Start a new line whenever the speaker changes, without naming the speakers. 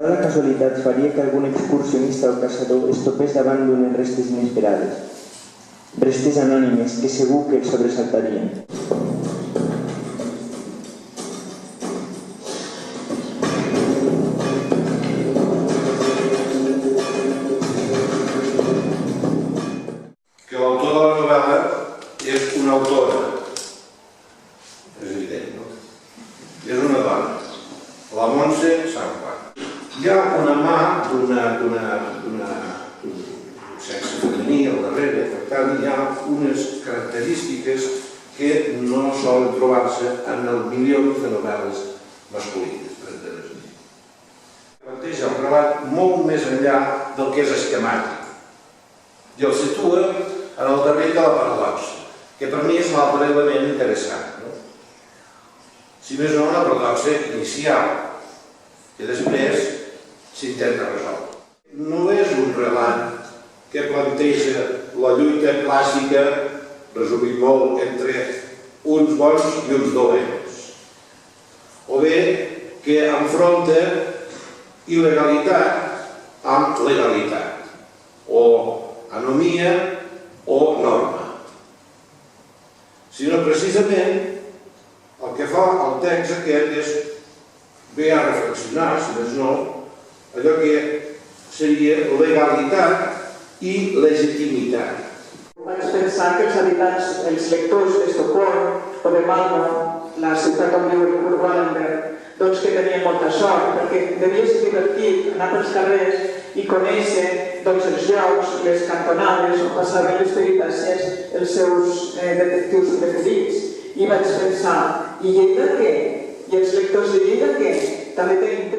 La casualitat faria que algun excursionista o caçador es topés davant d'unes restes inesperades. Restes anònimes que segur que el sobresaltarien.
Que l'autor de la novel·la és una autora. És evident, no? És una dona, la Montse Sant Juan. Hi ha una mà d'un sexe femení al darrere, per tant hi ha unes característiques que no solen trobar-se en el milions de novel·les masculines. Planteja el relat molt més enllà del que és esquemàtic i el situa en el terreny de la paradoxa, que per mi és l'altre element interessant. Si més no, una paradoxa inicial, que després s'intenta resoldre. No és un relat que planteja la lluita clàssica, resumit molt, entre uns bons i uns dolents, o bé que enfronta il·legalitat amb legalitat, o anomia o norma, sinó precisament el que fa el text aquest és ve a reflexionar, si més no, allò que seria legalitat i legitimitat.
Vaig pensar que els habitants, els lectors d'Estocolm o de Malmö, la ciutat on viu el Kurt Wallenberg, doncs que tenien molta sort, perquè devia ser divertit anar pels carrers i conèixer els llocs, les cantonades on passaven les peripècies els seus detectius preferits. I vaig pensar, i Lleida què? I els lectors de Lleida què? També tenim